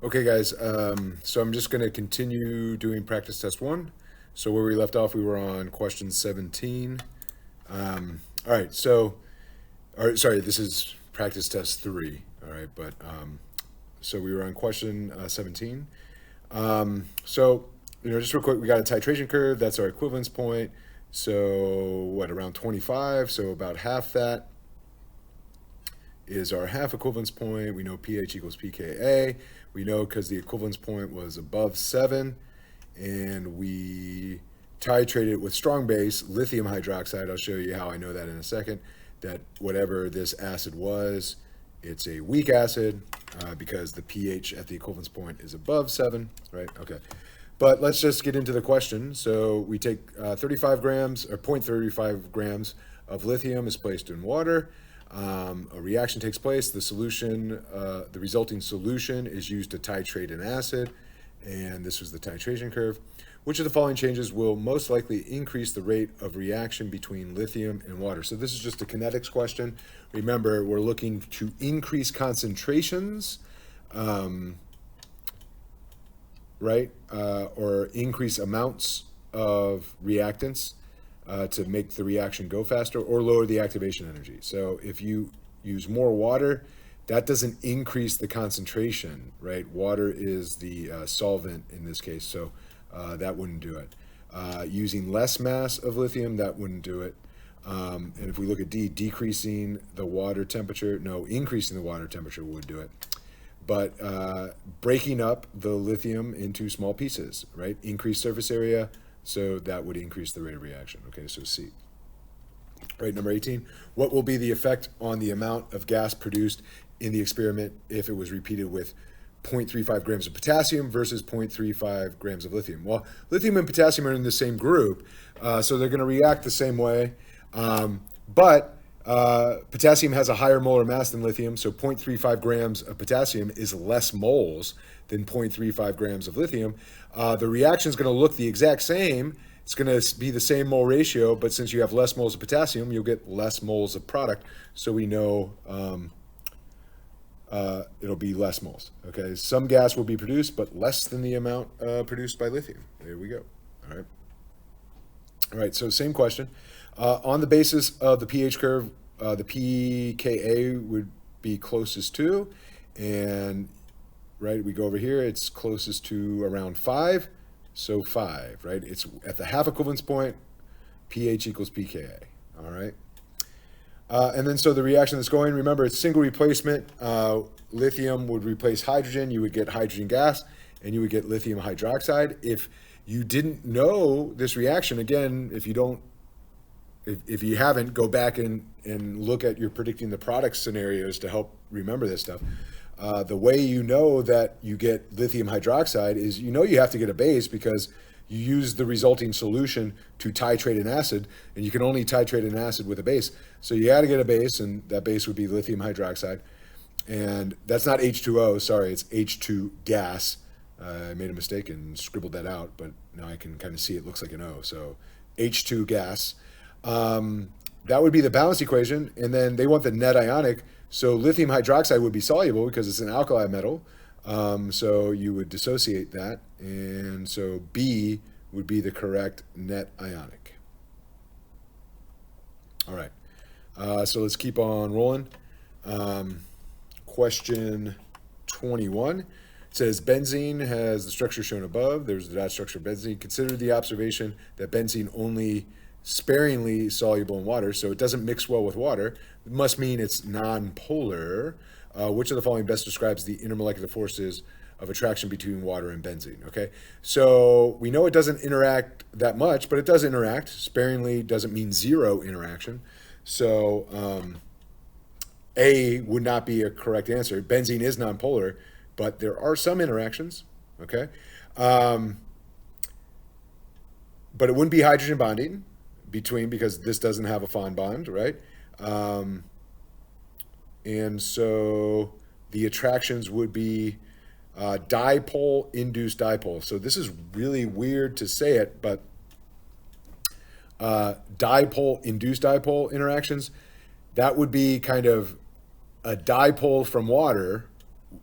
Okay, guys, so I'm just going to continue doing practice test one. So where we left off, we were on question 17. All right, sorry, this is practice test three. All right, but so we were on question 17. Just real quick, we got a titration curve. That's our equivalence point. So what, around 25? So about half that is our half equivalence point. We know pH equals pKa. We know because the equivalence point was above 7, and we titrated it with strong base, lithium hydroxide. I'll show you how I know that in a second, that whatever this acid was, it's a weak acid because the pH at the equivalence point is above 7, right? Okay. But let's just get into the question. So we take 35 grams or 0.35 grams of lithium is placed in water. A reaction takes place. The resulting solution is used to titrate an acid, and this was the titration curve. Which of the following changes will most likely increase the rate of reaction between lithium and water? So this is just a kinetics question. Remember, we're looking to increase concentrations, right? Or increase amounts of reactants to make the reaction go faster, or lower the activation energy. So if you use more water, that doesn't increase the concentration, right? Water is the solvent in this case, so that wouldn't do it. Using less mass of lithium, that wouldn't do it. And if we look at D, decreasing the water temperature, no, increasing the water temperature would do it. But breaking up the lithium into small pieces, right? Increase surface area, so that would increase the rate of reaction. Okay, so C. Right, number 18. What will be the effect on the amount of gas produced in the experiment if it was repeated with 0.35 grams of potassium versus 0.35 grams of lithium? Well, lithium and potassium are in the same group, so they're going to react the same way. But potassium has a higher molar mass than lithium, so 0.35 grams of potassium is less moles than 0.35 grams of lithium. The reaction is going to look the exact same. It's going to be the same mole ratio, but since you have less moles of potassium, you'll get less moles of product. So we know it'll be less moles. Okay, some gas will be produced, but less than the amount produced by lithium. There we go. All right. All right, so same question. On the basis of the pH curve, the pKa would be closest to, and right, we go over here, it's closest to around 5, so 5, right? It's at the half equivalence point, pH equals pKa, all right? And then so the reaction that's going, remember, it's single replacement. Lithium would replace hydrogen, you would get hydrogen gas, and you would get lithium hydroxide. If you didn't know this reaction, again, if you haven't, go back and look at your predicting the product scenarios to help remember this stuff. The way you know that you get lithium hydroxide is you have to get a base because you use the resulting solution to titrate an acid, and you can only titrate an acid with a base. So you got to get a base, and that base would be lithium hydroxide. And that's not H2O, sorry, it's H2 gas. I made a mistake and scribbled that out, but now I can kind of see it looks like an O. So H2 gas. That would be the balance equation. And then they want the net ionic. So lithium hydroxide would be soluble because it's an alkali metal. So you would dissociate that. And so B would be the correct net ionic. All right. So let's keep on rolling. Question 21. It says benzene has the structure shown above. There's the dot structure of benzene. Consider the observation that benzene only sparingly soluble in water, so it doesn't mix well with water. It must mean it's non-polar. Which of the following best describes the intermolecular forces of attraction between water and benzene? Okay, so we know it doesn't interact that much, but it does interact. Sparingly doesn't mean zero interaction. So A would not be a correct answer. Benzene is non-polar, but there are some interactions. Okay, but it wouldn't be hydrogen bonding between because this doesn't have a Fon bond, right? And so the attractions would be dipole-induced dipole. So this is really weird to say it, but dipole-induced dipole interactions, that would be kind of a dipole from water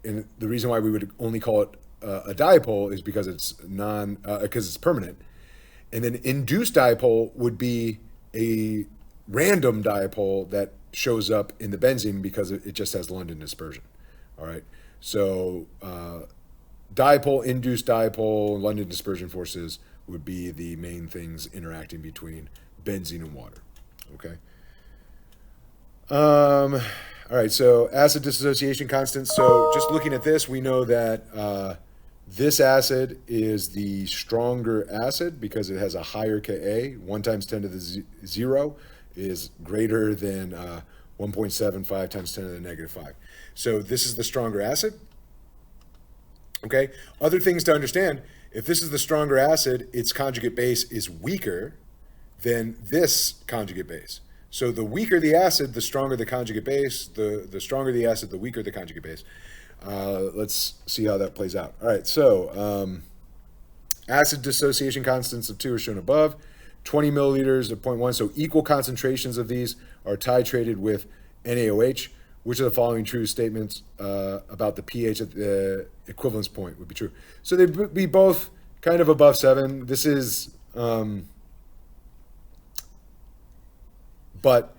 and the reason why we would only call it a dipole is because it's permanent. And then induced dipole would be a random dipole that shows up in the benzene because it just has London dispersion. All right. So dipole, induced dipole, London dispersion forces would be the main things interacting between benzene and water. Okay. All right. So acid dissociation constants. So just looking at this, we know that this acid is the stronger acid because it has a higher Ka. 1 times 10 to the 0 is greater than 1.75 times 10 to the negative 5. So this is the stronger acid. Okay. Other things to understand, if this is the stronger acid, its conjugate base is weaker than this conjugate base. So the weaker the acid, the stronger the conjugate base. The stronger the acid, the weaker the conjugate base. Let's see how that plays out. All right, so acid dissociation constants of 2 are shown above. 20 milliliters of 0.1, so equal concentrations of these are titrated with NaOH. Which of the following true statements about the pH at the equivalence point would be true? So they'd be both kind of above 7. This is, but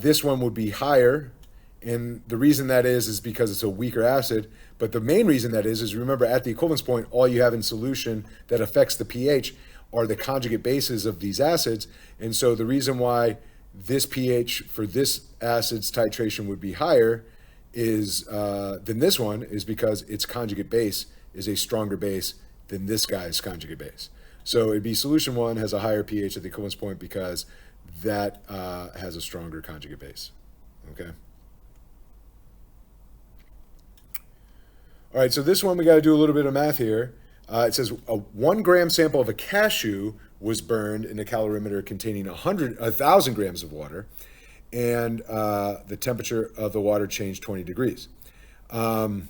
this one would be higher. And the reason that is because it's a weaker acid. But the main reason that is remember at the equivalence point, all you have in solution that affects the pH are the conjugate bases of these acids. And so the reason why this pH for this acid's titration would be higher is than this one is because its conjugate base is a stronger base than this guy's conjugate base. So it'd be solution 1 has a higher pH at the equivalence point because that has a stronger conjugate base. Okay. All right, so this one we got to do a little bit of math here. It says a 1 gram sample of a cashew was burned in a calorimeter containing 1,000 grams of water, and the temperature of the water changed 20 degrees. Oh,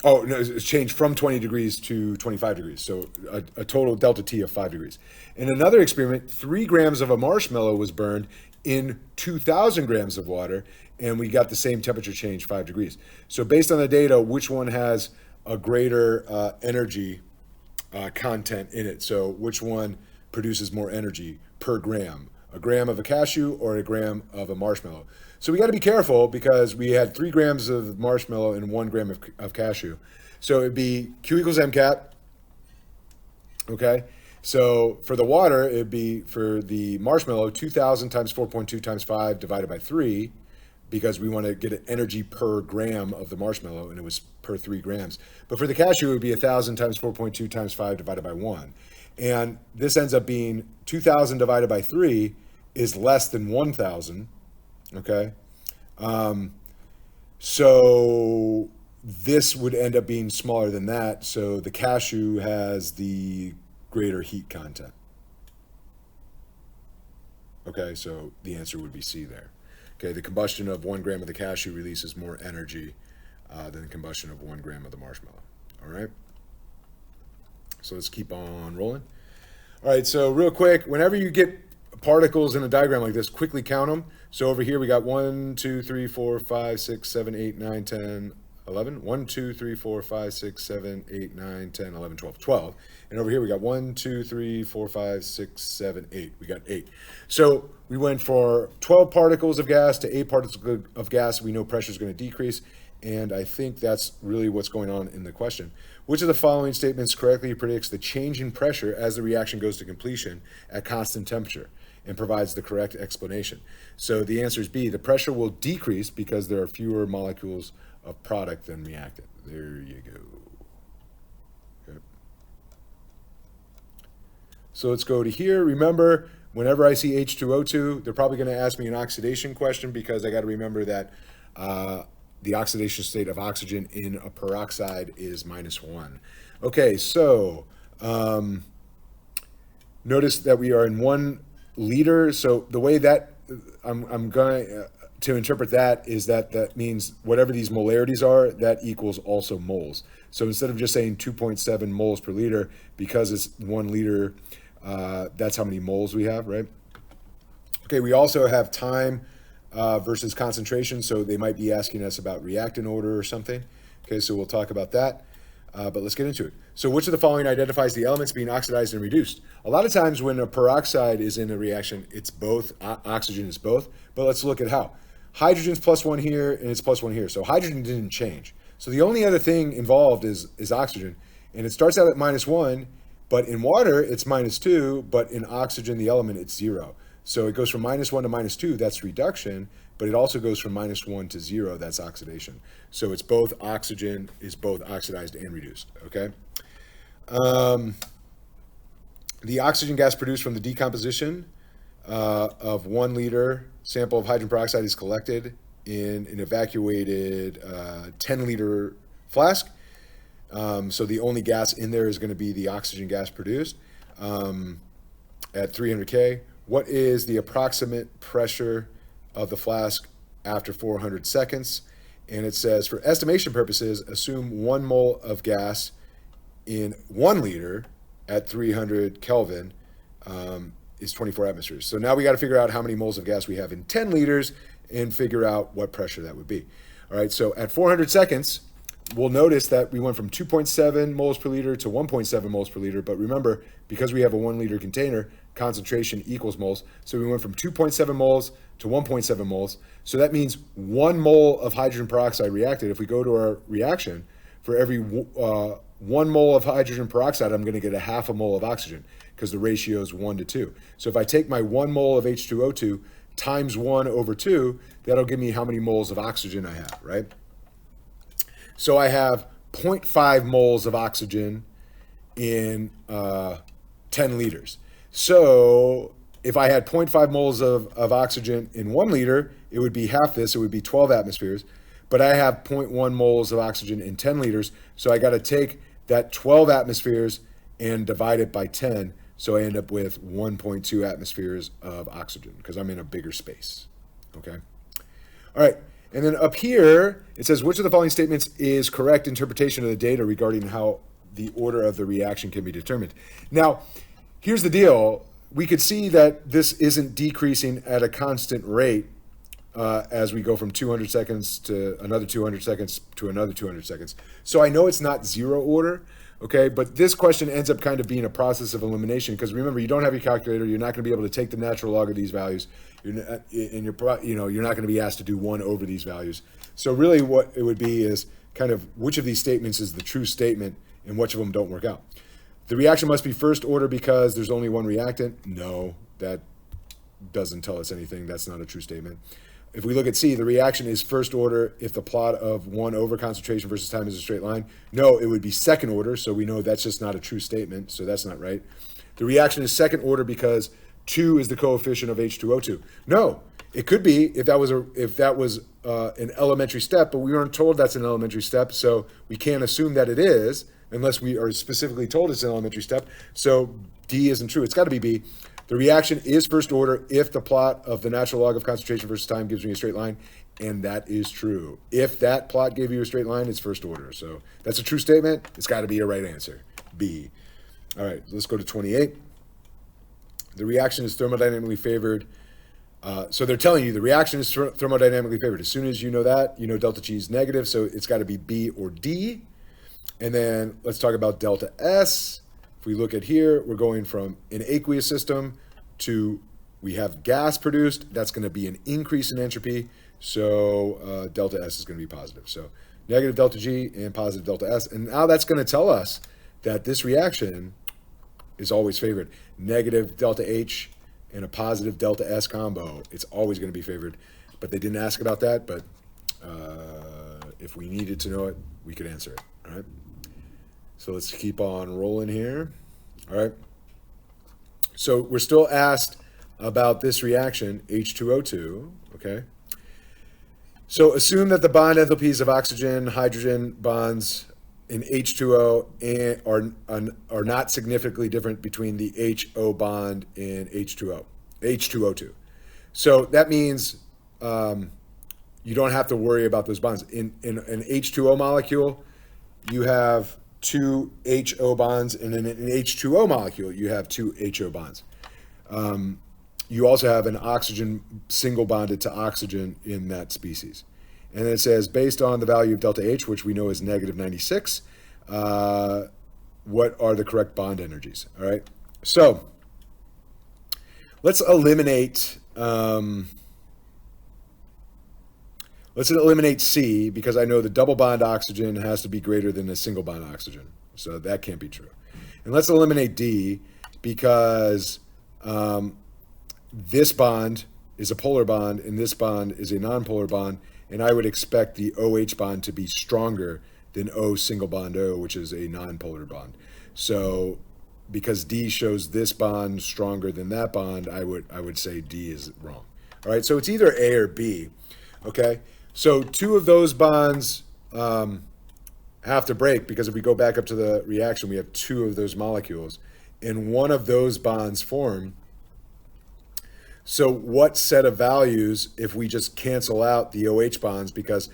no, it's changed from 20 degrees to 25 degrees. So a total delta T of 5 degrees. In another experiment, 3 grams of a marshmallow was burned in 2,000 grams of water, and we got the same temperature change, 5 degrees. So based on the data, which one has a greater energy content in it? So which one produces more energy per gram? A gram of a cashew or a gram of a marshmallow? So we got to be careful because we had 3 grams of marshmallow and 1 gram of cashew. So it'd be Q equals MCAT. Okay. So for the water, it'd be for the marshmallow, 2,000 times 4.2 times 5 divided by 3, because we want to get an energy per gram of the marshmallow, and it was per 3 grams. But for the cashew, it would be 1,000 times 4.2 times 5 divided by 1. And this ends up being 2,000 divided by 3 is less than 1,000. Okay. So this would end up being smaller than that. So the cashew has the greater heat content. Okay, so the answer would be C there. Okay, the combustion of 1 gram of the cashew releases more energy than the combustion of 1 gram of the marshmallow. All right. So let's keep on rolling. All right, so real quick, whenever you get particles in a diagram like this, quickly count them. So over here we got 1, 2, 3, 4, 5, 6, 7, 8, 9, 10, 11. 1, 2, 3, 4, 5, 6, 7, 8, 9, 10, 11, 12, 12. And over here we got 1, 2, 3, 4, 5, 6, 7, 8. We got 8. So we went for 12 particles of gas to 8 particles of gas. We know pressure is going to decrease. And I think that's really what's going on in the question. Which of the following statements correctly predicts the change in pressure as the reaction goes to completion at constant temperature and provides the correct explanation? So the answer is B. The pressure will decrease because there are fewer molecules of product than reactant. There you go. Okay. So let's go to here. Remember, whenever I see H2O2, they're probably going to ask me an oxidation question because I got to remember that the oxidation state of oxygen in a peroxide is -1. Okay, so notice that we are in 1 liter. So the way that I'm going to interpret that is that means whatever these molarities are, that equals also moles. So instead of just saying 2.7 moles per liter, because it's 1 liter, that's how many moles we have, right? Okay, we also have time versus concentration. So they might be asking us about reactant order or something. Okay, so we'll talk about that. But let's get into it. So which of the following identifies the elements being oxidized and reduced? A lot of times when a peroxide is in a reaction, it's both. Oxygen is both. But let's look at how. Hydrogen's +1 here, and it's +1 here. So hydrogen didn't change. So the only other thing involved is oxygen. And it starts out at -1, but in water, it's -2, but in oxygen, the element, it's 0. So it goes from -1 to -2, that's reduction, but it also goes from -1 to 0, that's oxidation. So it's both oxygen is both oxidized and reduced, okay? The oxygen gas produced from the decomposition of 1 liter sample of hydrogen peroxide is collected in an evacuated 10-liter flask. So the only gas in there is going to be the oxygen gas produced at 300 K. What is the approximate pressure of the flask after 400 seconds? And it says, for estimation purposes, assume 1 mole of gas in 1 liter at 300 Kelvin is 24 atmospheres. So now we got to figure out how many moles of gas we have in 10 liters and figure out what pressure that would be. All right, so at 400 seconds, we'll notice that we went from 2.7 moles per liter to 1.7 moles per liter. But remember, because we have a 1 liter container, concentration equals moles. So we went from 2.7 moles to 1.7 moles. So that means 1 mole of hydrogen peroxide reacted. If we go to our reaction, for every 1 mole of hydrogen peroxide, I'm going to get a half a mole of oxygen because the ratio is 1 to 2. So if I take my 1 mole of H2O2 times 1 over 2, that'll give me how many moles of oxygen I have, right? So I have 0.5 moles of oxygen in 10 liters. So if I had 0.5 moles of oxygen in 1 liter, it would be half this, it would be 12 atmospheres. But I have 0.1 moles of oxygen in 10 liters, so I got to take that 12 atmospheres and divide it by 10, so I end up with 1.2 atmospheres of oxygen, because I'm in a bigger space, okay? All right, and then up here, it says, which of the following statements is correct interpretation of the data regarding how the order of the reaction can be determined? Now, here's the deal. We could see that this isn't decreasing at a constant rate as we go from 200 seconds to another 200 seconds to another 200 seconds. So I know it's not zero order, okay? But this question ends up kind of being a process of elimination, because remember, you don't have your calculator. You're not going to be able to take the natural log of these values. You're not going to be asked to do 1 over these values. So really what it would be is kind of which of these statements is the true statement and which of them don't work out. The reaction must be first order because there's only 1 reactant. No, that doesn't tell us anything. That's not a true statement. If we look at C, the reaction is first order if the plot of 1 over concentration versus time is a straight line. No, it would be second order, so we know that's just not a true statement, so that's not right. The reaction is second order because 2 is the coefficient of H2O2. No, it could be if that was an elementary step, but we weren't told that's an elementary step, so we can't assume that it is unless we are specifically told it's an elementary step. So D isn't true. It's got to be B. The reaction is first order if the plot of the natural log of concentration versus time gives me a straight line, and that is true. If that plot gave you a straight line, it's first order. So that's a true statement. It's got to be a right answer, B. All right, let's go to 28. The reaction is thermodynamically favored. So they're telling you the reaction is thermodynamically favored. As soon as you know that, you know delta G is negative, so it's got to be B or D. And then let's talk about delta S. If we look at here, we're going from an aqueous system to we have gas produced. That's going to be an increase in entropy. So delta S is going to be positive. So negative delta G and positive delta S. And now that's going to tell us that this reaction is always favored. Negative delta H and a positive delta S combo. It's always going to be favored. But they didn't ask about that. But if we needed to know it, we could answer it. All right. So let's keep on rolling here. All right. So we're still asked about this reaction, H2O2, okay? So assume that the bond enthalpies of oxygen, hydrogen bonds in H2O are not significantly different between the HO bond in H2O2. So that means you don't have to worry about those bonds. In an H2O molecule, you have 2 HO bonds, and in an H2O molecule, you have 2 HO bonds. you also have an oxygen single bonded to oxygen in that species. And then it says, based on the value of delta H, which we know is negative 96, what are the correct bond energies? All right. So let's eliminate C, because I know the double bond oxygen has to be greater than the single bond oxygen. So that can't be true. And let's eliminate D, because this bond is a polar bond and this bond is a nonpolar bond, and I would expect the OH bond to be stronger than O single bond O, which is a nonpolar bond. So because D shows this bond stronger than that bond, I would say D is wrong. All right, so it's either A or B. Okay, so two of those bonds have to break, because if we go back up to the reaction, we have two of those molecules, and one of those bonds form. So what set of values if we just cancel out the OH bonds, because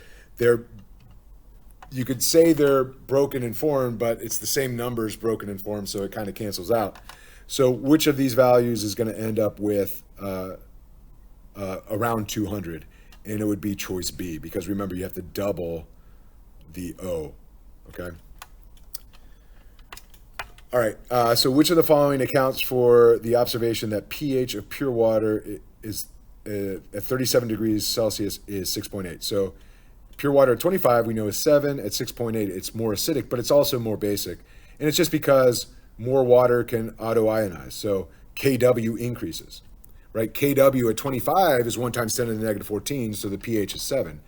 you could say they're broken in form, but it's the same numbers broken in form, so it kind of cancels out. So which of these values is going to end up with around 200? And it would be choice B, because remember, you have to double the O, okay? All right, so which of the following accounts for the observation that pH of pure water is at 37 degrees Celsius is 6.8? So pure water at 25 we know is 7, at 6.8 it's more acidic, but it's also more basic. And it's just because more water can auto-ionize, so Kw increases, right? Kw at 25 is 1 times 10 to the negative 14, so the pH is 7.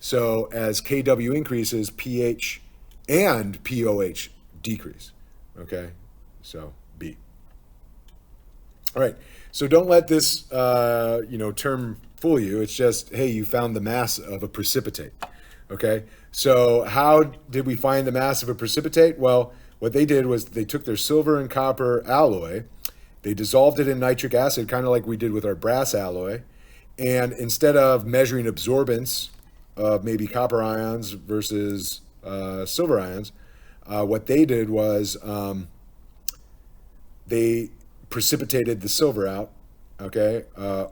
So as Kw increases, pH and pOH decrease. Okay, so B. All right, so don't let this term fool you. It's just, hey, you found the mass of a precipitate. Okay, so how did we find the mass of a precipitate? Well, what they did was they took their silver and copper alloy, they dissolved it in nitric acid, kind of like we did with our brass alloy, and instead of measuring absorbance of maybe copper ions versus silver ions, what they did was they precipitated the silver out, okay,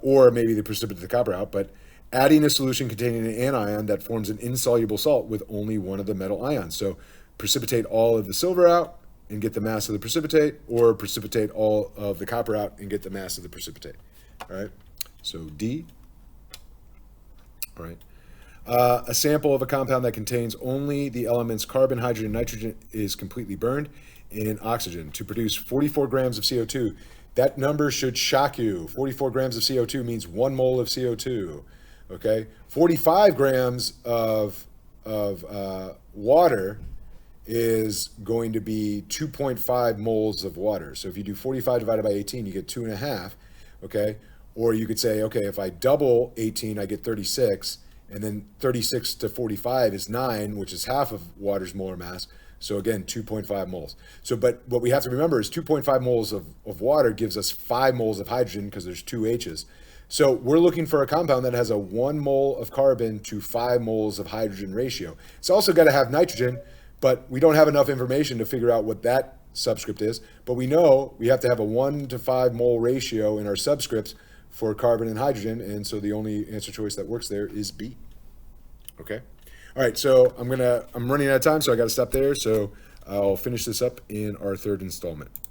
or maybe they precipitated the copper out, but adding a solution containing an anion that forms an insoluble salt with only one of the metal ions. So precipitate all of the silver out and get the mass of the precipitate, or precipitate all of the copper out and get the mass of the precipitate. All right, so D. All right. A sample of a compound that contains only the elements carbon, hydrogen, and nitrogen is completely burned in oxygen to produce 44 grams of CO2. That number should shock you. 44 grams of CO2 means 1 mole of CO2. Okay, 45 grams of water is going to be 2.5 moles of water. So if you do 45 divided by 18, you get 2.5. Okay, or you could say, okay, if I double 18, I get 36. And then 36 to 45 is 9, which is half of water's molar mass. So again, 2.5 moles. So, but what we have to remember is 2.5 moles of water gives us 5 moles of hydrogen, because there's 2 H's. So we're looking for a compound that has a 1 mole of carbon to 5 moles of hydrogen ratio. It's also got to have nitrogen, but we don't have enough information to figure out what that subscript is. But we know we have to have a 1 to 5 mole ratio in our subscripts for carbon and hydrogen, and so the only answer choice that works there is B. Okay. All right, so I'm running out of time, so I got to stop there. So I'll finish this up in our third installment.